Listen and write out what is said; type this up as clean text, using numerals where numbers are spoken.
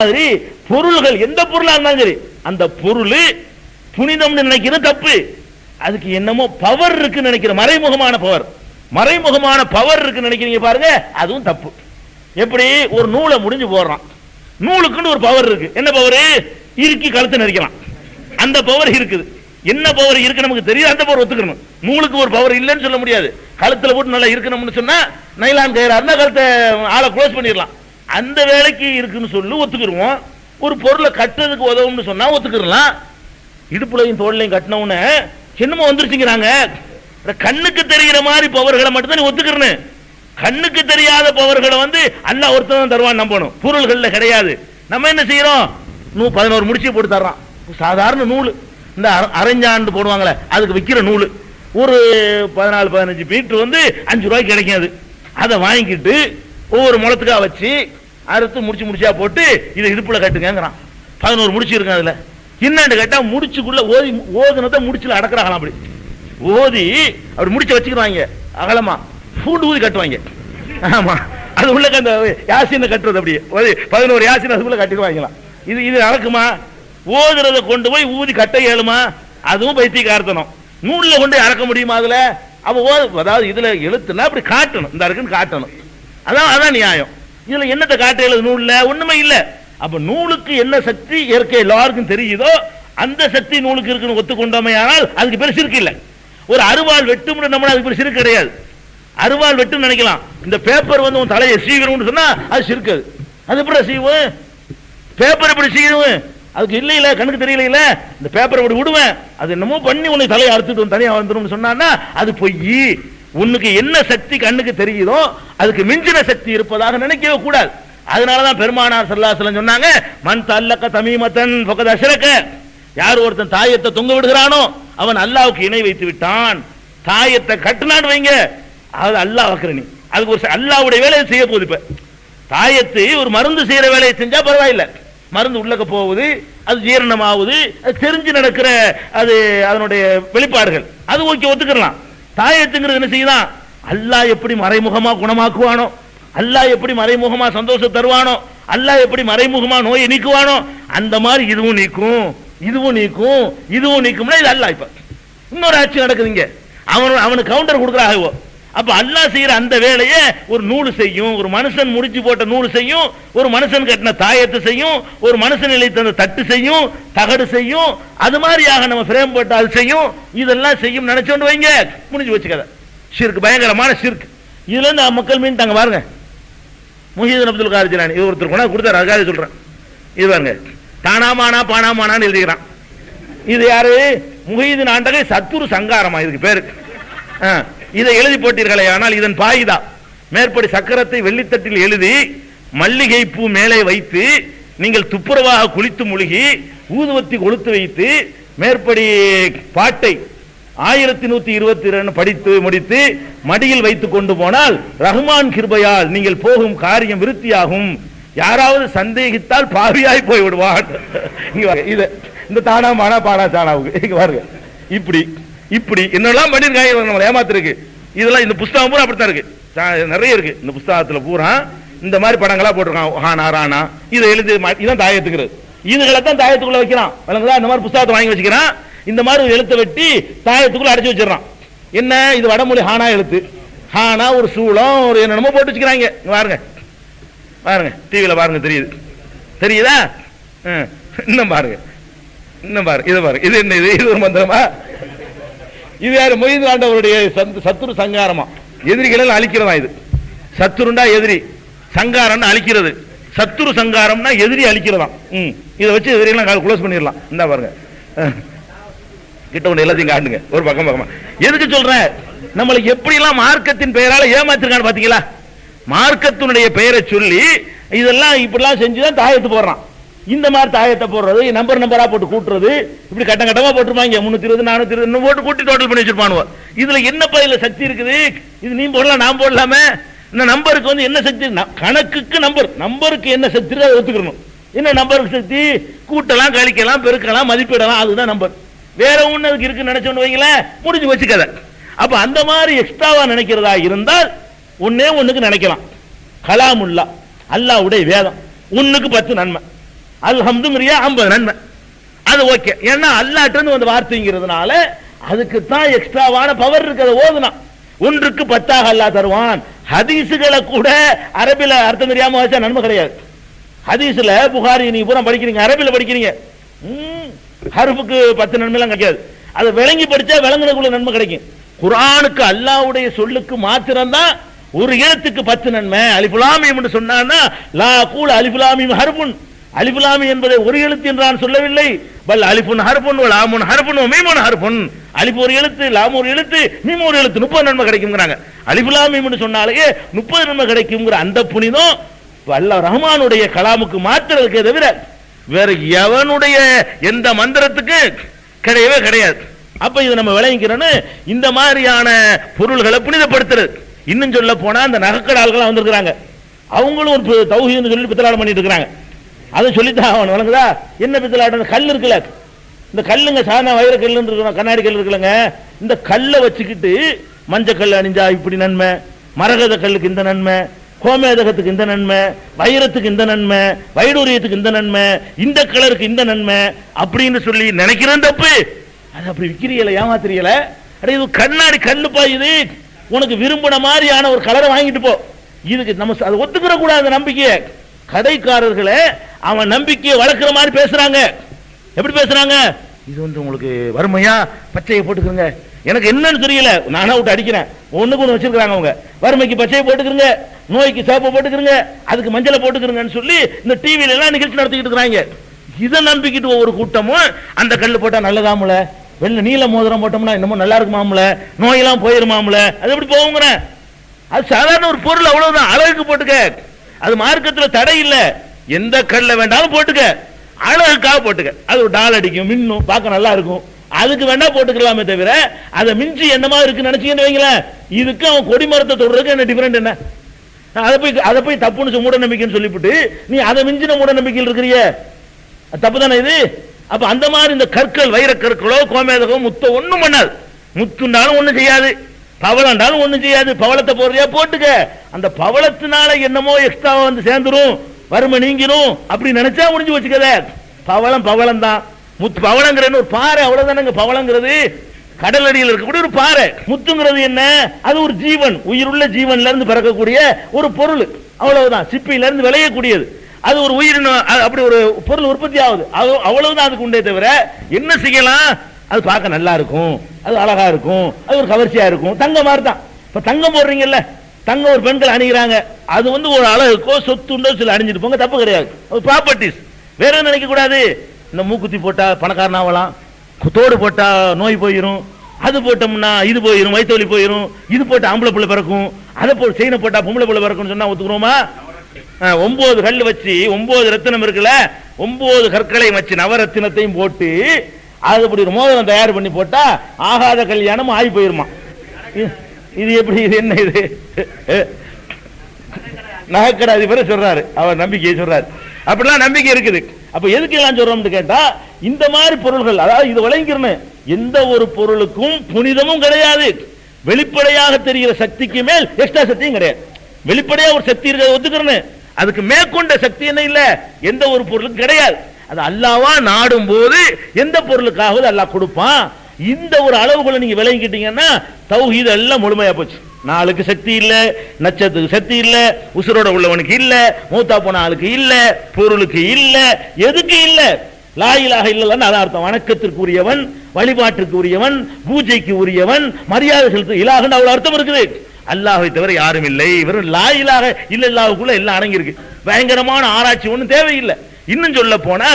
மாதிரி பொருள்கள் எந்த பொருளா இருந்தாலும் சரி அந்த பொருள் புனிதம்னு நினைக்கிறது தப்பு. அதுக்கு என்னமோ பவர் இருக்குன்னு நினைக்கிற மறைமுகமான பவர் இருக்குன்னு நினைக்கிறீங்க பாருங்க, அதுவும் தப்பு. எப்படி ஒரு நூலை முடிஞ்சு போடுறான், நூலுக்குன்னு ஒரு பவர் இருக்கு. என்ன பவர்? இறுக்கி கழுத்தை நெரிக்கலாம், அந்த பவர் இருக்குது. என்ன பவர் இருக்கு நமக்கு தெரியும், அந்த பவர் ஒத்துக்கணும். நூலுக்கு ஒரு பவர் இல்லைன்னு சொல்ல முடியாது. கழுத்துல போட்டு நல்லா இருக்கணும்னு சொன்னா நைலான் கயிறா இருந்தா கழுத்தை ஆளை க்ளோஸ் பண்ணிடலாம். அந்த வேலைக்கு இருக்குன்னு சொல்லி ஒத்துக்கிடுவோம். ஒரு பொருளை கட்டுறதுக்கு உதவும்னு சொன்னா ஒத்துக்கிடலாம். இடுப்புலையும் தோல்லையும் கட்டினவுன்னு சின்னமா வந்துருச்சுங்கிறாங்க. கண்ணுக்கு தெரிகிற மாதிரி பவர்களை மட்டும் தான் நீ ஒத்துக்கிறேன்னு. கண்ணுக்கு தெரியாத பவர்களை அல்லாஹ் ஒருத்தன் தருவான் நம்பணும். பொருள்கள்ல கிடையாது. நம்ம என்ன செய்யறோம்? 11 முடிச்சு போட்டு தர்றான். சாதாரண நூல், இந்த அரைஞ்சாண்டு போடுவாங்களே அதுக்கு விற்கிற நூல், ஒரு 14-15 மீட்டர் 5 ரூபாய்க்கு கிடைக்காது. அதை வாங்கிட்டு ஒவ்வொரு முளத்துக்கா வச்சு அறுத்து முடிச்சா போட்டு இதை இடுப்புல கட்டுங்கிறான். 11 முடிச்சு இருக்கு. அதுல என்னன்னு கேட்டா முடிச்சுக்குள்ள ஓதுனதை முடிச்சுல அடக்குறாங்களாம். அப்படி ஓதி அப்படி முடிச்சு வச்சுக்கிறாங்க அகலமா, பூண்டு ஊதி கட்டுவாங்க. ஆமா, அது உள்ள அந்த யாசினை கட்டுறது அப்படியே 11 யாசின் அதுக்குள்ள கட்டிடுவாங்களாம். இது நடக்குமா? ஓதுறதை கொண்டு போய் ஊதி கட்ட இயலுமா? அதுவும் பைத்தியக்காரத்தனம். நூல்ல கொண்டு அறக்க முடியுமா? அதுல அதாவது இதுல எழுத்துனா அப்படி காட்டணும், இந்த இருக்குன்னு காட்டணும். அதான் நியாயம். இதுல என்னத்தை காட்ட எழுது? நூல்ல ஒண்ணுமே இல்ல. அப்ப நூலுக்கு என்ன சக்தி இயற்கை எல்லாருக்கும் தெரியுதோ அந்த சக்தி நூலுக்கு இருக்குன்னு ஒத்துக்கொண்டோமே, ஆனால் அதுக்கு பேர் சிறுக்கு இல்ல. ஒரு அருவாள் வெட்டும் நம்ம அதுக்கு பேர் சிறுக்கு கிடையாது. அருவாள் வெட்டும் நினைக்கலாம். இந்த பேப்பர் உன் தலையை சீவிரும் சொன்னா அது சிறுக்கு. அது எப்படி சீவும்? பேப்பர் எப்படி சீவும்? அதுக்கு இல்ல கண்ணுக்கு தெரியல. இந்த பேப்பர் அப்படி விடுவேன், அது என்னமோ பண்ணி உனக்கு தலையை அறுத்துட்டு தனியா வந்துடும் சொன்னா அது பொய். உனக்கு என்ன சக்தி கண்ணுக்கு தெரியுதோ அதுக்கு மிஞ்சின சக்தி இருப்பதாக நினைக்கவே கூடாது. அதனாலதான் பெருமானார் ஸல்லல்லாஹு அலைஹி வஸல்லம் சொன்னாங்க, மன் தல்லக தமீமத்தன் ஃபகத் அஷ்ரக. யார் ஒருத்தன் தாயத்தை தொங்க விடுகிறானோ அவன் அல்லாஹ்வுக்கு இணை வைத்து விட்டான். தாயத்தை கட்டினான்னு வைங்க, அது அல்லாஹ் வைக்கிற நீ, அதுக்கு ஒரு அல்லாஹ்வுடைய வேலையை செய்ய போகுது. இப்ப தாயத்து ஒரு மருந்து செய்யற வேலையை செஞ்சா பரவாயில்லை, மருந்து உள்ளக்க போகுது, அது ஜீரணமாகுது, அது தெரிஞ்சு நடக்கிற அது அதனுடைய வெளிப்பாடுகள், அது ஓகே ஒத்துக்கலாம். தாயத்துங்கிறது என்ன செய்யலாம்? அல்லாஹ் எப்படி மறைமுகமா குணமாக்குவானோ, அல்லாஹ் எப்படி மறைமுகமா சந்தோஷம் தருவானோ, அல்லாஹ் எப்படி மறைமுகமா நோயை நீக்குவானோ அந்த மாதிரி இதுவும் நீக்கும், இதுவும் நீக்கும், இதுவும் நீக்கும்னா இது அல்லாஹ். இப்ப இன்னொரு ஆட்சி நடக்குதுங்க, அவனுக்கு கவுண்டர் கொடுக்குறாங்க. அப்ப அல்லாஹ் செய்யற அந்த வேலையை ஒரு நூல் செய்யும், ஒரு மனுஷன் முடிச்சு போட்ட நூல் செய்யும், ஒரு மனுஷன் கட்டின தாயத்தை செய்யும், ஒரு மனுஷன் இழைத்த அந்த தட்டு செய்யும், தகடு செய்யும், அது மாதிரியாக நம்ம பிரேம் போட்டு அது செய்யும், இதெல்லாம் செய்யும் நினைச்சோண்டு வைங்க, முடிஞ்சு வச்சுக்கத. ஷிர்க், பயங்கரமான ஷிர்க். இதுல இருந்து மக்கள் மீன்ட்டாங்க பாருங்க. முஹிதீன் அப்துல் காதிர் ஜிலானி இது ஒருத்தர் கொண்டா கொடுத்தாரு, அதுக்காக சொல்றேன். இது பாருங்க, தானாமானா பானாமானான்னு எழுதிக்கிறான். இது யாரு? முஹிதீன் ஆண்டகை சத்துரு சங்காரமா இதுக்கு பேரு. இதை எழுதி போட்டீர்களே, ஆனால் இதன் பாயிதா மேற்படி சக்கரத்தை வெள்ளித்தட்டில் எழுதி மல்லிகை பூ மேலே வைத்து நீங்கள் துப்புரவாக குளித்து முழுகி ஊதுவத்தி கொளுத்து வைத்து மேற்படி பாட்டை 1122 படித்து முடித்து மடியில் வைத்துக் கொண்டு போனால் ரஹ்மான் கிருபையால் நீங்கள் போகும் காரியம் விருத்தியாகும், யாராவது சந்தேகித்தால் பாவியாய் போய் விடுவான். இந்த தானா மானா பானா சானாவுக்கு பாருங்க, இப்படி இப்படி என்னெல்லாம் பண்ணிருக்காங்க நம்மளை ஏமாத்திருக்கு. இதெல்லாம் இந்த புஸ்தகம் பூரா அப்படித்தான் இருக்கு, நிறைய இருக்கு. இந்த புஸ்தகத்துல பூரா இந்த மாதிரி படங்களா போட்டிருக்கான். ஹானா ரானா இதை எழுதி இதான் தாயத்துக்கிறது. இதுகளை தான் தாயத்துக்குள்ள வைக்கிறான். இந்த மாதிரி புஸ்தகத்தை வாங்கி வச்சுக்கிறான், இந்த மாதிரி எழுத்தை வெட்டி தாயத்துக்குள்ள அடைச்சு வச்சிடறான். என்ன இது? வடமொழி ஹானா எழுத்து. ஹானா ஒரு சூளம் ஒரு என்னென்னமோ போட்டு வச்சுக்கிறாங்க. பாருங்க பாருங்க, டிவியில பாருங்க, தெரியுதா? இன்னும் பாருங்க, இதை பாருங்க. இது என்ன? இது ஒரு மந்திரமா? இது யாரு? முஹிதீன் ஆண்டவருடைய சத்துரு சங்காரமா, எதிரிகள் அழிக்கிறதா. இது சத்துருண்டா எதிரி, சங்காரம் அழிக்கிறது. சத்துரு சங்காரம்னா எதிரி அழிக்கிறதாம். இதை வச்சு எதிரியெல்லாம் க்ளோஸ் பண்ணிடலாம். இந்த பாருங்க, கிட்ட ஒண்ணு எல்லாத்தையும் காட்டுங்க ஒரு பக்கமா. எதுக்கு சொல்றேன்? நம்மளுக்கு எப்படி எல்லாம் மார்க்கத்தின் பெயரால ஏமாத்திருக்கான்னு பாத்தீங்களா? மார்க்கத்தினுடைய பெயரை சொல்லி இதெல்லாம் இப்படிலாம் செஞ்சுதான் தாயத்து போடுறான். இந்த மாதிரி தாயத்தை போடுறது, நம்பரா போட்டு கூட்டுறது, இப்படி கட்டமா போட்டுருப்பாங்க. 320 420 போட்டு கூட்டி டோட்டல் பண்ணி வச்சிருப்பானுவ. இதுல என்ன பயில சக்தி இருக்குது? இது நீ போடலாம், நான் போடலாமே. இந்த நம்பருக்கு என்ன சக்தி? கணக்குக்கு நம்பருக்கு என்ன சக்தி அதை ஒத்துக்கணும். என்ன நம்பருக்கு சக்தி? கூட்டலாம், கழிக்கலாம், பெருக்கலாம், மதிப்பிடலாம், அதுதான் நம்பர். வேற ஒண்ணு அதுக்கு இருக்குன்னு நினைச்சோன்னு வைங்களேன், முடிஞ்சு வச்சுக்கத. அப்ப அந்த மாதிரி எக்ஸ்ட்ராவா நினைக்கிறதா இருந்தால் ஒன்னே ஒண்ணுக்கு நினைக்கலாம், கலாமுல்லா, அல்லாஹ்வுடைய வேதம். ஒண்ணுக்கு 10 நன்மை. அல்ஹம்துங்கறியா 50 நன்மை. அது ஓகே. ஏன்னா அல்லாஹ்ட்ட இருந்து வந்த வார்த்தைங்கிறதுனால அதுக்கு தான் எக்ஸ்ட்ராவான பவர் இருக்கு. அதை ஓதுனா ஒன்றுக்கு 10 அல்லாஹ் தருவான். ஹதீஸுகளை கூட அரபில அர்த்தம் தெரியாம வாசிச்சா நன்மை கிடையாது. ஹதீஸ்ல புகாரி நீங்க பூரா படிக்கிறீங்க, அரபில படிக்கிறீங்க, ஹர்ஃபுக்கு 10 நன்மை எல்லாம் கிடைக்காது. அதை விளங்கி படிச்சா விளங்குனதுக்குள்ள நன்மை கிடைக்கும். குர்ஆனுக்கு அல்லாஹ்வுடைய சொல்லுக்கு மாத்திரம் தான் ஒரு எழுத்துக்கு 10 நன்மை. அலிஃப் லாம் மீம் என்று சொன்னான்னா லா கூல் அலிஃப் லாம் மீம் ஹர்ஃபுன், அலிஃப் லாம் என்பதை ஒரு எழுத்து என்று நான் சொல்லவில்லை. பல் அலிஃபுன் ஹர்ஃபுன் வ லாமுன் ஹர்ஃபுன் வ மீமுன் ஹர்ஃபுன். அலிஃப் ஒரு எழுத்து, லாம் ஒரு எழுத்து, மீம் ஒரு எழுத்து, 30 நன்மை கிடைக்கும்ங்கறாங்க. அலிஃப் லாம் மீம் என்று சொன்னாலே 30 நன்மை கிடைக்கும்ங்கற அந்த புனிதம் அல்லாஹ் ரஹ்மானுடைய கலாமுக்கு மாத்திரத்துக்கே தவிர வேற எவனுடைய எந்த மந்திரத்துக்கு கிடையவே கிடையாது. அப்ப இது நம்ம விளங்கிக்கிறோன்னு இந்த மாதிரியான பொருள்களை புனிதப்படுத்துறது. இன்னும் சொல்ல போனா அந்த நகக்கடால்கள் வந்திருக்கிறாங்க, அவங்களும் ஒரு தௌஹீத்னு சொல்லி பித்தலாட்டம் பண்ணிட்டு இருக்காங்க. அதை சொல்லித்தான் அவன் வழங்குதா. என்ன பித்தலாட்டம்? கல் இருக்குல்ல, இந்த கல்லுங்க சாதாரண வைர கல்லுன்னு இருக்கணும், கண்ணாடி கல் இருக்குல்லங்க, இந்த கல்லை வச்சுக்கிட்டு மஞ்சள் கல் அணிஞ்சா இப்படி நன்மை, மரகத கல்லுக்கு இந்த நன்மை, கோமேதகத்துக்கு இந்த நன்மை, வைரத்துக்கு இந்த நன்மை, வைடூரியத்துக்கு இந்த நன்மை, இந்த கலருக்கு இந்த நன்மை அப்படின்னு சொல்லி நினைக்கிறேன் தப்பு. அது அப்படி விக்கிறீங்கள, ஏமாத்துறீங்கள. அடே இது கண்ணாடி கல்லுப்பா, இது உனக்கு விரும்பின மாதிரியான ஒரு கலரை வாங்கிட்டு போ. இதுக்கு நம்ம அதை ஒத்துக்கிற கூடாது. நம்பிக்கையை கடைக்காரர்களை அவன் நம்பிக்கையை வளர்க்கிற மாதிரி பேசுறாங்க. எப்படி பேசுறாங்க? இது வந்து உங்களுக்கு வறுமையா, பச்சையை போட்டுக்கிறங்க, எனக்கு என்னன்னு தெரியல, நானா விட்டு அடிக்கிறேன், ஒண்ணுக்கு ஒண்ணு வச்சிருக்காங்க அவங்க. வறுமைக்கு பச்சையை போட்டுக்கிறங்க, நோய்க்கு சேப்பை போட்டுக்கிறங்க, அதுக்கு மஞ்சளை போட்டுக்கிறங்கன்னு சொல்லி இந்த டிவில எல்லாம் நிகழ்ச்சி நடத்திக்கிட்டு இருக்காங்க. இதை நம்பிக்கிட்டு ஒவ்வொரு கூட்டமும் அந்த கல்லு போட்டா நல்லதாமுல, வெள்ள நீல மோதிரம் போட்டோம்னா இன்னமும் நல்லா இருக்குமாமுல, நோயெல்லாம் போயிருமாமுல, அது எப்படி போகுங்கிற. அது சாதாரண ஒரு பொருள், அவ்வளவுதான். அழகுக்கு போட்டுக்க, அது மார்க்கத்துல தடை இல்ல. எந்த கல்ல வேண்டாலும் போட்டுக்க, அழகுக்காக போட்டுக்க. அது ஒரு டால் அடிக்கும், மின்னும், பார்க்க நல்லா இருக்கும், அதுக்கு வேணா போட்டுக்கலாமே தவிர அதை மிஞ்சி என்னமா இருக்குன்னு நினைச்சீங்கன்னு வைங்களேன், இதுக்கு அவன் கொடிமரத்தை தொடுறதுக்கு என்ன டிஃபரெண்ட் என்ன? அதை போய் தப்புன்னு மூட நம்பிக்கைன்னு சொல்லிவிட்டு நீ அதை மிஞ்சின மூட நம்பிக்கையில் இருக்கிறிய, தப்பு தானே இது? அப்ப அந்த மாதிரி இந்த கற்கள், வைர கற்களோ கோமேதகோ முத்தோ ஒண்ணும் பண்ணாது. முத்துண்டாலும் ஒண்ணும் செய்யாது, பவளண்டாலும் ஒண்ணும் செய்யாது. பவளத்தை போடுறியா போட்டுக்க, அந்த பவளத்தினால என்னமோ எக்ஸ்ட்ரா வந்து சேர்ந்துரும், வறுமை நீங்கிரும் அப்படி நினைச்சா முடிஞ்சு வச்சுக்கத. பவளம் பவளம் தான். முத்து பவளங்கிறது ஒரு பாறை, அவ்வளவுதானங்க பவளங்கிறது. கடல் அடியில் இருக்கக்கூடிய ஒரு பாறை. முத்துங்கிறது என்ன? அது ஒரு ஜீவன், உயிருள்ள ஜீவன்ல இருந்து பிறக்கக்கூடிய ஒரு பொருள், அவ்வளவுதான். சிப்பியில இருந்து விளையக்கூடியது, அது ஒரு உயிரினம், அப்படி ஒரு பொருள் உற்பத்தி ஆகுது, அவ்வளவுதான் அதுக்கு உண்டே தவிர என்ன செய்யலாம்? அது பார்க்க நல்லா இருக்கும், அது அழகா இருக்கும், அது ஒரு கவர்ச்சியா இருக்கும். தங்க மாதிரி தான். இப்ப தங்கம் போடுறீங்கல்ல, தங்கம் ஒரு பெண்கள் அணிகிறாங்க, அது வந்து ஒரு அழகுக்கோ சொத்துண்டோ சில அணிஞ்சிட்டு போங்க, தப்பு கிடையாது. ப்ராப்பர்ட்டிஸ் வேற நினைக்க கூடாது. இந்த மூக்குத்தி போட்டா பணக்காரன் ஆகலாம், தோடு போட்டா நோய் போயிரும், அது போட்டோம்னா இது போயிரும், வயிற்று வலி போயிரும், இது போட்டு ஆம்பளை பிள்ளை பிறக்கும், அதை போட்டு செயினை போட்டா பொம்பளை பிள்ளை பிறக்கும்னு சொன்னா ஒத்துக்கிறோமா? 9 கல் வச்சு 9 ரத்தினம் இருக்குல்ல, 9 கற்களை வச்சு நவரத்தினத்தையும் போட்டு அது அப்படி ஒரு மோதிரம் தயார் பண்ணி போட்டா ஆகாத கல்யாணம் ஆகி போயிருமா? இது எப்படி? இது என்ன? இது நகைக்கடை அதிபரை சொல்றாரு, அவர் நம்பிக்கையை சொல்றாரு. அப்படிலாம் நம்பிக்கை இருக்குது. அப்ப எதுக்கு எல்லாம் சொல்றோம்னு கேட்டா, இந்த மாதிரி பொருள்கள், அதாவது இது விளங்கிக்கிறேன், எந்த ஒரு பொருளுக்கும் புனிதமும் கிடையாது, வெளிப்படையாக தெரிகிற சக்திக்கு மேல் எக்ஸ்ட்ரா சக்தியும் கிடையாது. வெளிப்படையா ஒரு சக்தி இருக்கிறத ஒத்துக்கிறேன், அதுக்கு மேற்கொண்ட சக்தி என்ன இல்ல, எந்த ஒரு பொருளுக்கும் கிடையாது. அது அல்லாஹ்வா நாடும் போது எந்த பொருளுக்காவது அல்லாஹ் கொடுப்பான். இந்த ஒரு அளவுகளை நீங்க விளங்கிட்டீங்கன்னா தௌஹீத் எல்லாம் முழுமையா போச்சு. நாளுக்கு சக்தி இல்ல, நட்சத்திரத்துக்கு சக்தி இல்ல, உசுரோட உள்ளவனுக்கு இல்ல, மூத்தா போன ஆளுக்கு இல்ல, பொருளுக்கு இல்ல, எதுக்கு இல்ல. லா இலாஹ இல்லல்லாஹ் அதான் அர்த்தம். வணக்கத்திற்கு உரியவன், வழிபாட்டிற்கு உரியவன், பூஜைக்கு உரியவன், மரியாதை செலுத்து இலாஹ்னு அவ்வளவு அர்த்தம் இருக்குது. அல்லாஹ்வை தவிர யாரும் இல்லை. வெறும் லா இலாஹ இல்லல்லாஹுக்குள்ள எல்லாம் அடங்கி இருக்கு. பயங்கரமான ஆராய்ச்சி ஒன்றும் தேவையில்லை. இன்னும் சொல்ல போனால்